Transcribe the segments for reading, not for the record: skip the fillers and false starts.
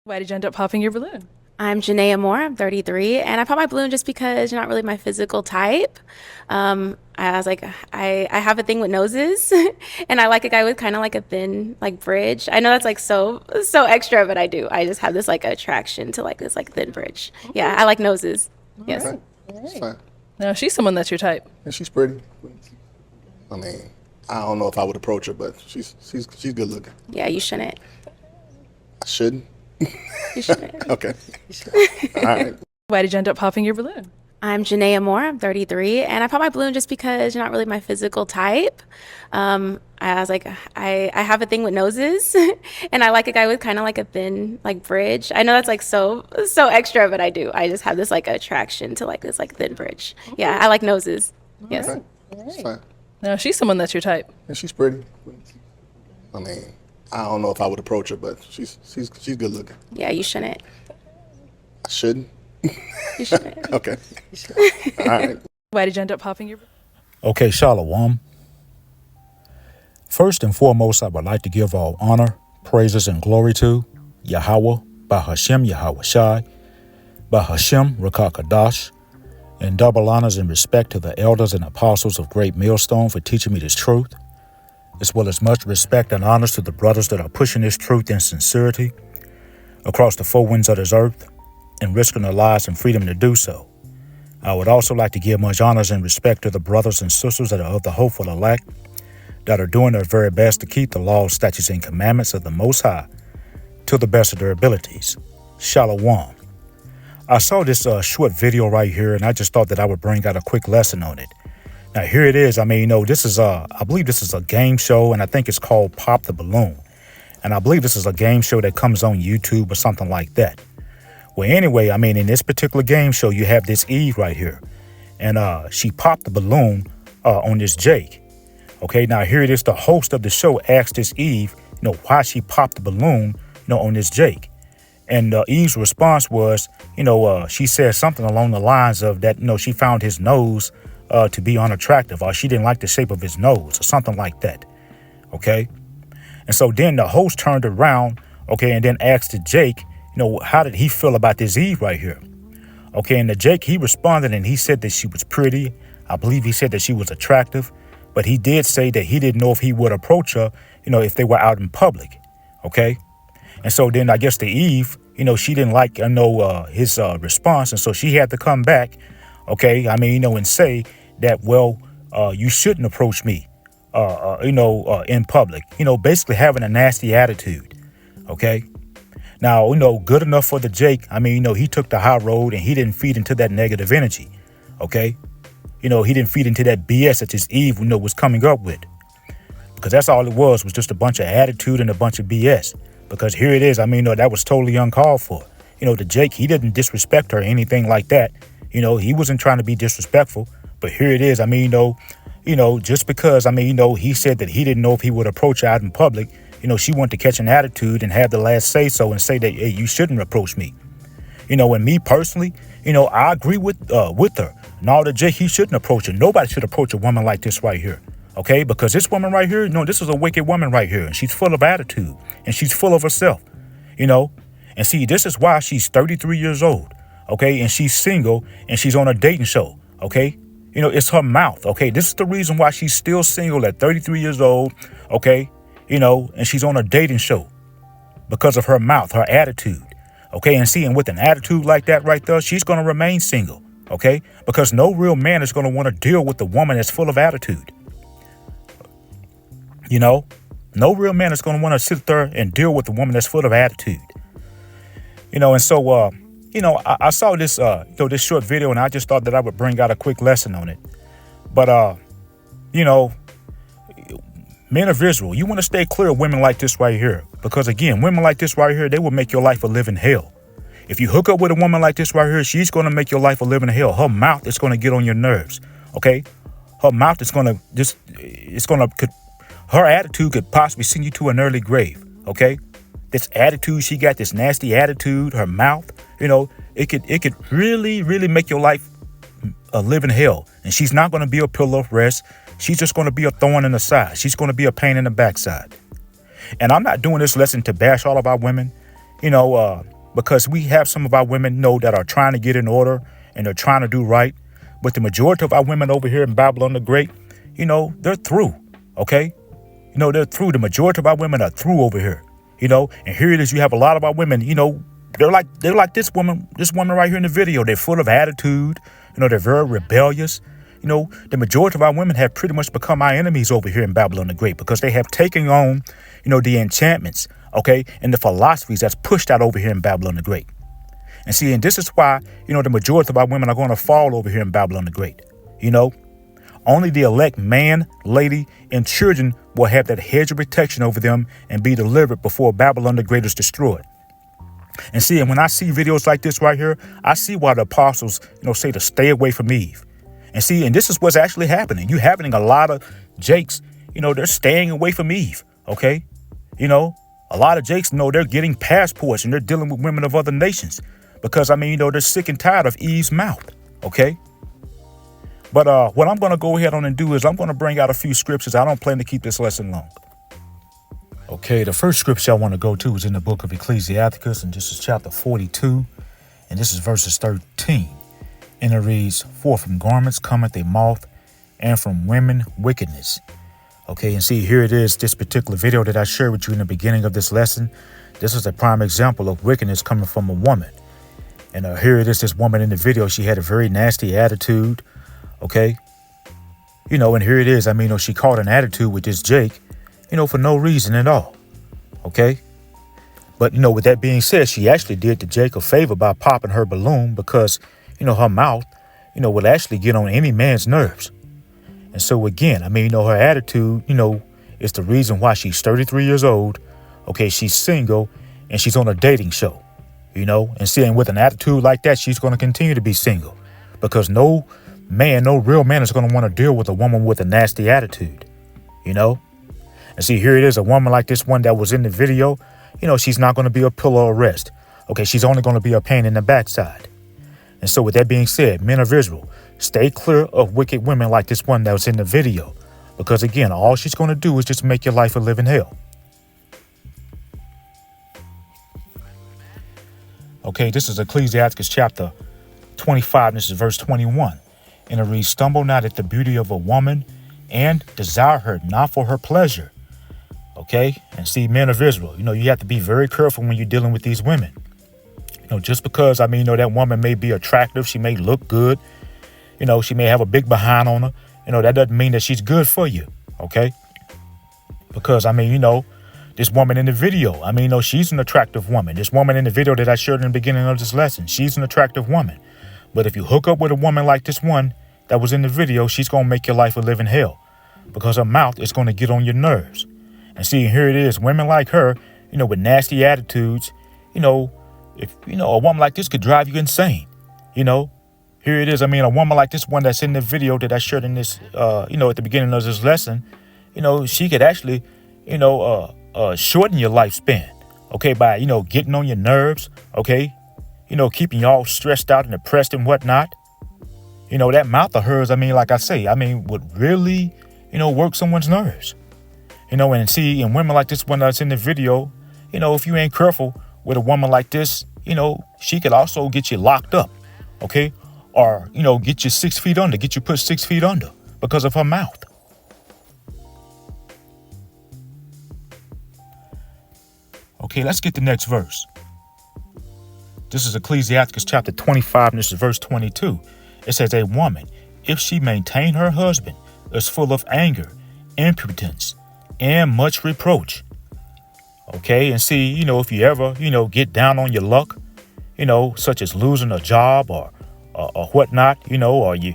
Why did you end up popping your balloon? I'm Janaea Moore. I'm 33, and I pop my balloon just because you're not really my physical type. I was like, I have a thing with noses, and I like a guy with kind of like a thin like bridge. I know that's like so extra, but I do. I just have this like attraction to like this like thin bridge. Yeah, I like noses. Yes. Right. It's fine. Now, she's someone that's your type. And she's pretty. I mean, I don't know if I would approach her, but she's good looking. Yeah, you shouldn't. I shouldn't. You shouldn't. Okay. All right. Why did you end up popping your balloon? I'm Janaea Moore. I'm 33, and I pop my balloon just because you're not really my physical type. I was like, I have a thing with noses, and I like a guy with kind of like a thin like bridge. I know that's like so extra, but I do. I just have this like attraction to like this like thin bridge. Yeah, I like noses. Yes. Right. It's fine. Now, she's someone that's your type. And she's pretty. I mean, I don't know if I would approach her, but she's good looking. Yeah, you shouldn't. I shouldn't. You shouldn't. Okay. All right. Why did you end up popping your balloon? Okay, Shalom. First and foremost, I would like to give all honor, praises, and glory to Yahweh, Bahashem Yahweh Shai, Bahashem Rakakadash, and double honors and respect to the elders and apostles of Great Millstone for teaching me this truth, as well as much respect and honors to the brothers that are pushing this truth in sincerity across the four winds of this earth and risking their lives and freedom to do so. I would also like to give much honors and respect to the brothers and sisters that are of the hopeful elect, that are doing their very best to keep the laws, statutes, and commandments of the Most High to the best of their abilities. Shalom. I saw this short video right here, and I just thought that I would bring out a quick lesson on it. Now, here it is. I mean, this is I believe this is a game show, and I think it's called Pop the Balloon. And I believe this is a game show that comes on YouTube or something like that. Well, anyway, I mean, in this particular game show, you have this Eve right here, and she popped the balloon on this Jake. Okay, now here it is. The host of the show asked this Eve, why she popped the balloon, on this Jake. And Eve's response was, she said something along the lines of that, she found his nose to be unattractive, or she didn't like the shape of his nose, or something like that. Okay. And so then the host turned around, okay, and then asked the Jake, how did he feel about this Eve right here? Okay, and the Jake, he responded and he said that she was pretty. I believe he said that she was attractive. But he did say that he didn't know if he would approach her, if they were out in public. Okay. And so then I guess the Eve, she didn't like, his response. And so she had to come back. Okay. I mean, and say that, well, you shouldn't approach me, in public, basically having a nasty attitude. Okay. Now, good enough for the Jake. I mean, he took the high road and he didn't feed into that negative energy. Okay. He didn't feed into that BS that this Eve, was coming up with. Because that's all it was just a bunch of attitude and a bunch of BS. Because here it is. I mean, that was totally uncalled for. The Jake, he didn't disrespect her or anything like that. He wasn't trying to be disrespectful. But here it is. I mean, just because, he said that he didn't know if he would approach her out in public. She wanted to catch an attitude and have the last say so and say that, hey, you shouldn't approach me. And me personally, I agree with her. No, the Jake, he shouldn't approach her. Nobody should approach a woman like this right here. Okay, because this woman right here, this is a wicked woman right here. And she's full of attitude and she's full of herself, And see, this is why she's 33 years old. Okay, and she's single and she's on a dating show. Okay, it's her mouth. Okay, this is the reason why she's still single at 33 years old. Okay, and she's on a dating show because of her mouth, her attitude. Okay, and see, and with an attitude like that right there, she's going to remain single. Okay, because no real man is going to want to deal with a woman that's full of attitude. No real man is going to want to sit there and deal with a woman that's full of attitude. And so, I saw this, this short video and I just thought that I would bring out a quick lesson on it. But, men of Israel, you want to stay clear of women like this right here. Because again, women like this right here, they will make your life a living hell. If you hook up with a woman like this right here, she's going to make your life a living hell. Her mouth is going to get on your nerves. Okay. Her mouth is going to her attitude could possibly send you to an early grave. Okay. This attitude she got, this nasty attitude, her mouth, it could really, really make your life a living hell. And she's not going to be a pillar of rest. She's just going to be a thorn in the side. She's going to be a pain in the backside. And I'm not doing this lesson to bash all of our women. because we have some of our women know that are trying to get in order and they're trying to do right. But the majority of our women over here in Babylon the Great, they're through. Okay. They're through. The majority of our women are through over here, and here it is. You have a lot of our women, they're like this woman right here in the video. They're full of attitude. They're very rebellious. The majority of our women have pretty much become our enemies over here in Babylon the Great because they have taken on, the enchantments, okay, and the philosophies that's pushed out over here in Babylon the Great. And see, and this is why, the majority of our women are going to fall over here in Babylon the Great. Only the elect man, lady, and children will have that hedge of protection over them and be delivered before Babylon the Great is destroyed. And see, and when I see videos like this right here, I see why the apostles, say to stay away from Eve. And see, and this is what's actually happening. You're having a lot of Jakes, they're staying away from Eve. Okay. A lot of Jakes, they're getting passports and they're dealing with women of other nations because, they're sick and tired of Eve's mouth. Okay. But what I'm going to go ahead on and do is I'm going to bring out a few scriptures. I don't plan to keep this lesson long. Okay, the first scripture I want to go to is in the book of Ecclesiasticus, and this is chapter 42, and this is verses 13. And it reads, "For from garments cometh a moth, and from women wickedness." Okay, and see, here it is, this particular video that I shared with you in the beginning of this lesson. This is a prime example of wickedness coming from a woman. And here it is, this woman in the video, she had a very nasty attitude. Okay. And here it is. She caught an attitude with this Jake, for no reason at all. Okay. But, with that being said, she actually did the Jake a favor by popping her balloon because, her mouth, would actually get on any man's nerves. And so, again, her attitude, is the reason why she's 33 years old. Okay. She's single and she's on a dating show, and seeing with an attitude like that, she's going to continue to be single because no real man is going to want to deal with a woman with a nasty attitude, And see, here it is, a woman like this one that was in the video, she's not going to be a pillar of rest. Okay, she's only going to be a pain in the backside. And so with that being said, men of Israel, stay clear of wicked women like this one that was in the video. Because again, all she's going to do is just make your life a living hell. Okay, this is Ecclesiasticus chapter 25, this is verse 21. And it reads, "Stumble not at the beauty of a woman, and desire her not for her pleasure." Okay. And see, men of Israel, you have to be very careful when you're dealing with these women. Just because, that woman may be attractive, she may look good, she may have a big behind on her, that doesn't mean that she's good for you. Okay. Because, this woman in the video, she's an attractive woman. This woman in the video that I shared in the beginning of this lesson, she's an attractive woman. But if you hook up with a woman like this one that was in the video, she's going to make your life a living hell because her mouth is going to get on your nerves. And see, here it is, women like her, with nasty attitudes, if, a woman like this could drive you insane. Here it is. A woman like this one that's in the video that I shared in this, at the beginning of this lesson, she could actually, shorten your lifespan. Okay. By, getting on your nerves. Okay. Keeping you all stressed out and depressed and whatnot. That mouth of hers, like I say, would really, work someone's nerves. And see, and women like this one that's in the video, if you ain't careful with a woman like this, she could also get you locked up. Okay. Or, get you 6 feet under, get you put 6 feet under because of her mouth. Okay, let's get the next verse. This is Ecclesiasticus chapter 25, and this is verse 22. It says, "A woman, if she maintain her husband, is full of anger, impudence, and much reproach." Okay, and see, if you ever, get down on your luck, such as losing a job or whatnot, or you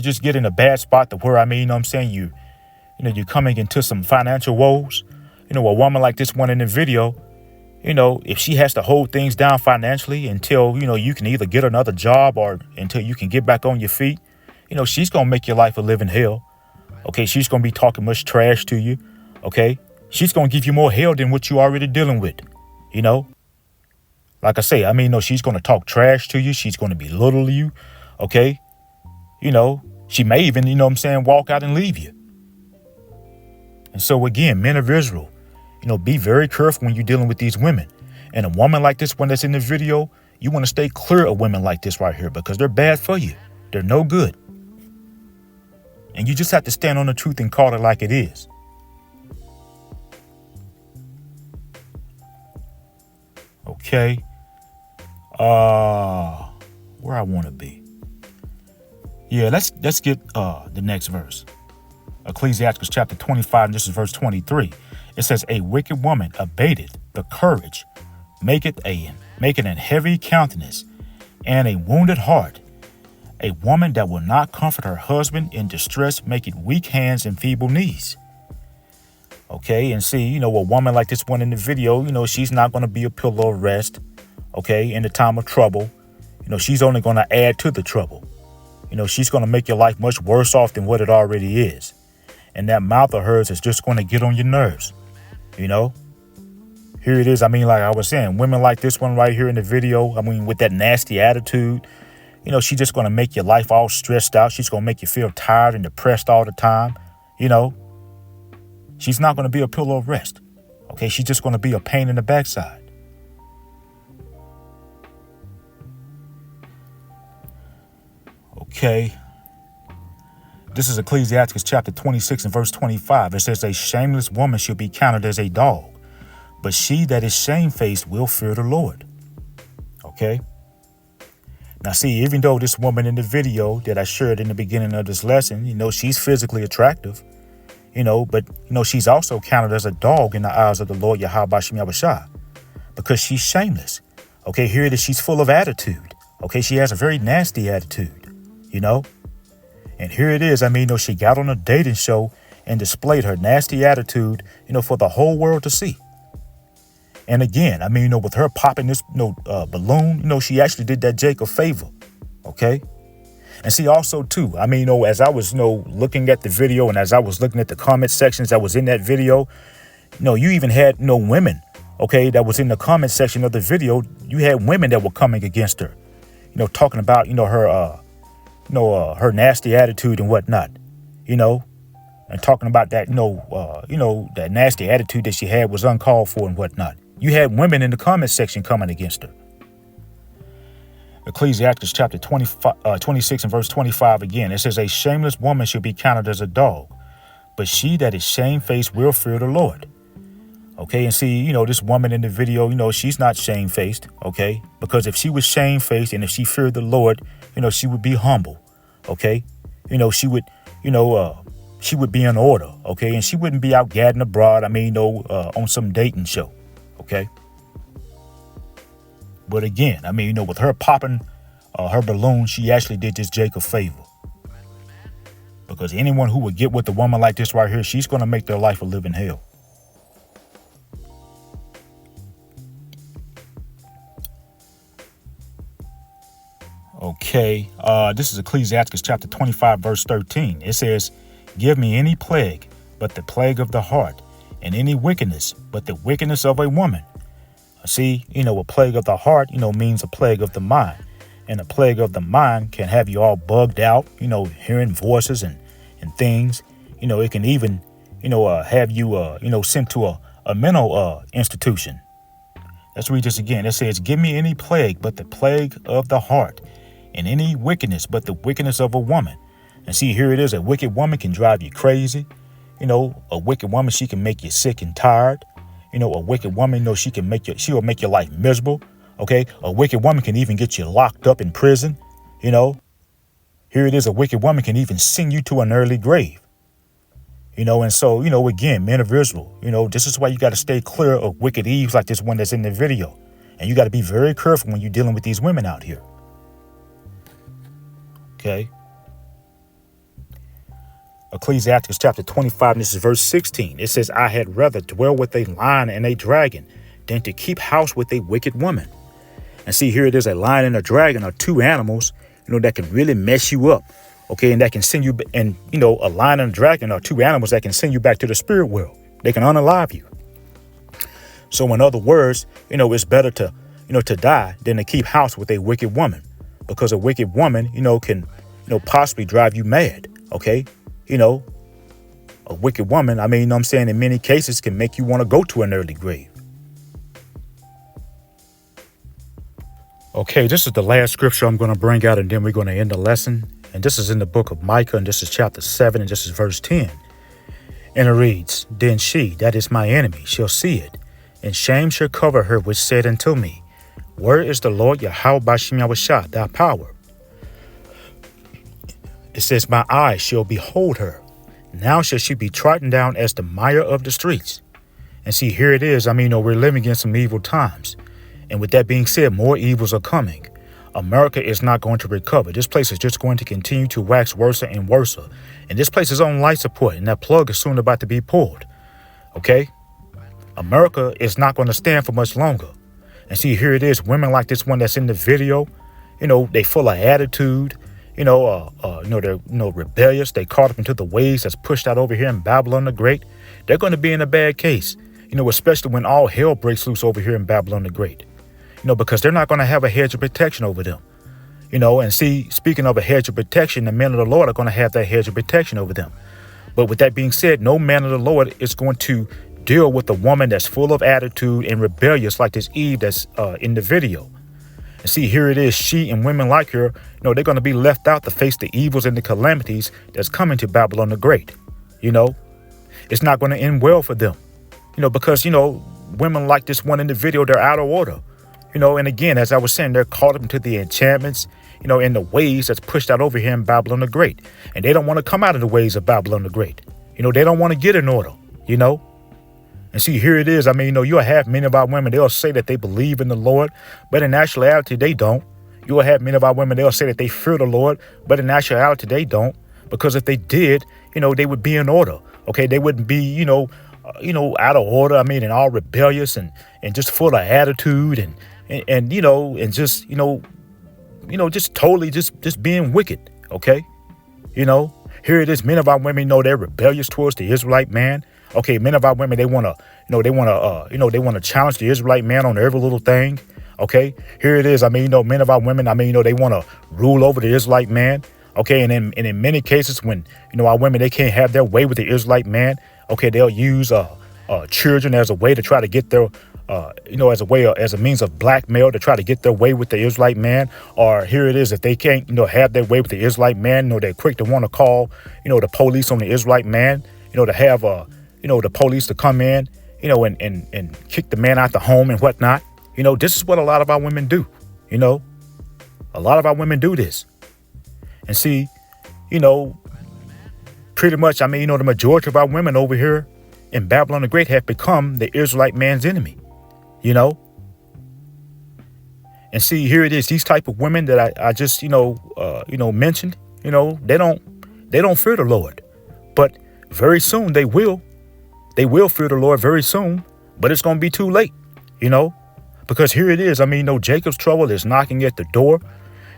just get in a bad spot to where, you're coming into some financial woes. A woman like this one in the video, if she has to hold things down financially until, you can either get another job or until you can get back on your feet, she's going to make your life a living hell. Okay. She's going to be talking much trash to you. Okay. She's going to give you more hell than what you're already dealing with. Like I say, she's going to talk trash to you. She's going to belittle you. Okay. She may even, walk out and leave you. And so again, men of Israel, be very careful when you're dealing with these women. And a woman like this one that's in the video, you want to stay clear of women like this right here because they're bad for you. They're no good. And you just have to stand on the truth and call it like it is. Okay. Where I want to be. Yeah, let's get the next verse. Ecclesiastes chapter 25, and this is verse 23. It says, a wicked woman abated the courage, maketh an heavy countenance, and a wounded heart. A woman that will not comfort her husband in distress, maketh weak hands and feeble knees. Okay, and see, a woman like this one in the video, she's not going to be a pillow of rest, okay, in the time of trouble. She's only going to add to the trouble. She's going to make your life much worse off than what it already is. And that mouth of hers is just going to get on your nerves, Here it is. Like I was saying, women like this one right here in the video, with that nasty attitude, she's just going to make your life all stressed out. She's going to make you feel tired and depressed all the time, She's not going to be a pillow of rest. Okay, she's just going to be a pain in the backside. Okay. This is Ecclesiastes chapter 26 and verse 25. It says, a shameless woman shall be counted as a dog, but she that is shamefaced will fear the Lord. Okay. Now, see, even though this woman in the video that I shared in the beginning of this lesson, she's physically attractive, but, she's also counted as a dog in the eyes of the Lord Yahweh Bashim Yahushua because she's shameless. Okay, here it is. She's full of attitude. Okay, she has a very nasty attitude, And here it is. She got on a dating show and displayed her nasty attitude, for the whole world to see. And again, with her popping this, balloon, she actually did that Jake a favor. Okay. And see, also, too, as I was, looking at the video and as I was looking at the comment sections that was in that video, you even had, women, okay, that was in the comment section of the video. You had women that were coming against her, talking about, her, her nasty attitude and whatnot, and talking about that, that nasty attitude that she had was uncalled for and whatnot. You had women in the comment section coming against her. Ecclesiastes chapter 26 and verse 25 again. It says, a shameless woman shall be counted as a dog, but she that is shamefaced will fear the Lord. Okay, and see, this woman in the video, she's not shamefaced, okay? Because if she was shamefaced and if she feared the Lord, she would be humble, okay? She would, she would be in order, okay? And she wouldn't be out gadding abroad, on some dating show, okay? But again, with her popping her balloon, she actually did this Jake a favor. Because anyone who would get with a woman like this right here, she's going to make their life a living hell. Okay, this is Ecclesiastes chapter 25, verse 13. It says, give me any plague, but the plague of the heart, and any wickedness, but the wickedness of a woman. See, a plague of the heart, means a plague of the mind. And a plague of the mind can have you all bugged out, hearing voices and things. It can even, have you, sent to a mental institution. Let's read this again. It says, give me any plague, but the plague of the heart, and any wickedness, but the wickedness of a woman. And see, here it is. A wicked woman can drive you crazy. A wicked woman, she can make you sick and tired. A wicked woman, she'll make your life miserable. Okay. A wicked woman can even get you locked up in prison. Here it is. A wicked woman can even send you to an early grave. And so, again, men of Israel, this is why you got to stay clear of wicked Eves like this one that's in the video. And you got to be very careful when you're dealing with these women out here. Okay. Ecclesiastes chapter 25, and this is verse 16. It says, I had rather dwell with a lion and a dragon than to keep house with a wicked woman. And see, here it is. A lion and a dragon are two animals, that can really mess you up. Okay. And that can send you, and, a lion and a dragon are two animals that can send you back to the spirit world. They can unalive you. So in other words, it's better to, to die than to keep house with a wicked woman, because a wicked woman, can, possibly drive you mad. Okay. A wicked woman, in many cases can make you want to go to an early grave. Okay, this is the last scripture I'm going to bring out, and then we're going to end the lesson. And this is in the book of Micah, and this is chapter 7, and this is verse 10. And it reads, Then she, that is my enemy, shall see it, and shame shall cover her, which said unto me, Where is the Lord Yahweh Bashim Yahushua, thy power? It says, My eyes shall behold her. Now shall she be trodden down as the mire of the streets. And see, here it is. We're living in some evil times. And with that being said, more evils are coming. America is not going to recover. This place is just going to continue to wax worse and worse. And this place is on life support, and that plug is soon about to be pulled. Okay? America is not going to stand for much longer. And see, here it is. Women like this one that's in the video, they full of attitude. They're rebellious. They caught up into the ways that's pushed out over here in Babylon the Great. They're going to be in a bad case. Especially when all hell breaks loose over here in Babylon the Great. Because they're not going to have a hedge of protection over them. And see, speaking of a hedge of protection, the men of the Lord are going to have that hedge of protection over them. But with that being said, no man of the Lord is going to deal with a woman that's full of attitude and rebellious like this Eve that's in the video. And see, here it is. She and women like her, they're going to be left out to face the evils and the calamities that's coming to Babylon the Great. It's not going to end well for them. Because, women like this one in the video, they're out of order. And again, as I was saying, they're caught up into the enchantments, in the ways that's pushed out over here in Babylon the Great. And they don't want to come out of the ways of Babylon the Great. They don't want to get in order, And see, here it is. You'll have many of our women, they'll say that they believe in the Lord, but in actuality, they don't. You'll have many of our women, they'll say that they fear the Lord, but in actuality, they don't. Because if they did, they would be in order. Okay, they wouldn't be, out of order. And all rebellious and just full of attitude and just, just totally just being wicked. Okay. Here it is. Many of our women, they're rebellious towards the Israelite man. Okay. Many of our women, they want to challenge the Israelite man on every little thing. Okay. Here it is. Many of our women, they want to rule over the Israelite man. Okay. And in many cases when, our women, they can't have their way with the Israelite man. Okay, they'll use children as a way to try to get their, as a means of blackmail to try to get their way with the Israelite man. Or here it is, if they can't, have their way with the Israelite man, they're quick to want to call, the police on the Israelite man, to have, the police to come in, and kick the man out the home and whatnot. This is what a lot of our women do. A lot of our women do this. And see, pretty much, the majority of our women over here in Babylon the Great have become the Israelite man's enemy, And see, here it is. These type of women that I just, mentioned, they don't fear the Lord. But very soon they will. They will fear the Lord very soon, but it's going to be too late, Because here it is. Jacob's trouble is knocking at the door,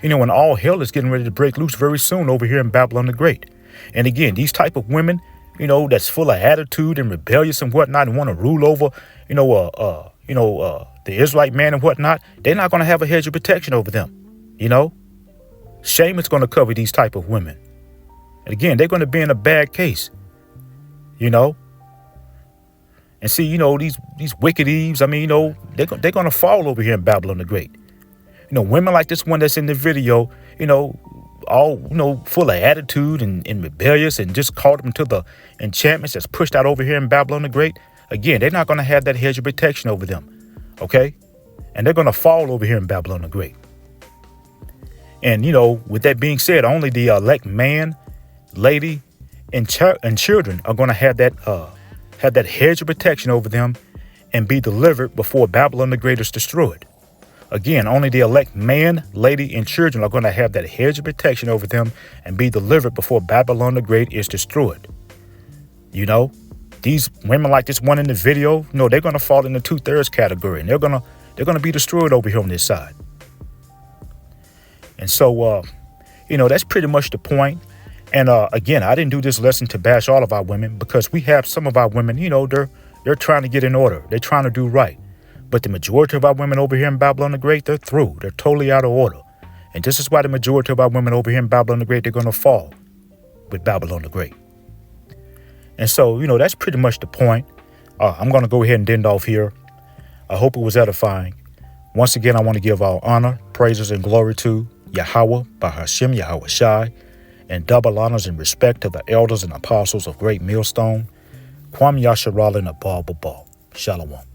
and all hell is getting ready to break loose very soon over here in Babylon the Great. And again, these type of women, that's full of attitude and rebellious and whatnot and want to rule over, the Israelite man and whatnot, they're not going to have a hedge of protection over them. Shame is going to cover these type of women. And again, they're going to be in a bad case, And see, these wicked Eves, they're going to fall over here in Babylon the Great. Women like this one that's in the video, all, full of attitude and rebellious and just caught them to the enchantments that's pushed out over here in Babylon the Great. Again, they're not going to have that hedge of protection over them. Okay. And they're going to fall over here in Babylon the Great. And, with that being said, only the elect man, lady, and children are going to have that hedge of protection over them and be delivered before Babylon the Great is destroyed. Again, only the elect man, lady, and children are going to have that hedge of protection over them and be delivered before Babylon the Great is destroyed. These women like this one in the video, they're going to fall in the 2/3 category, and they're going to be destroyed over here on this side. And so, that's pretty much the point. And again, I didn't do this lesson to bash all of our women, because we have some of our women, they're trying to get in order. They're trying to do right. But the majority of our women over here in Babylon the Great, they're through. They're totally out of order. And this is why the majority of our women over here in Babylon the Great, they're going to fall with Babylon the Great. And so, that's pretty much the point. I'm going to go ahead and end off here. I hope it was edifying. Once again, I want to give all honor, praises, and glory to Yahweh, Bahashem Yahweh Shai, and double honors and respect to the elders and apostles of Great Millstone, Kwam Yasharal and Abal Babal. Shalom.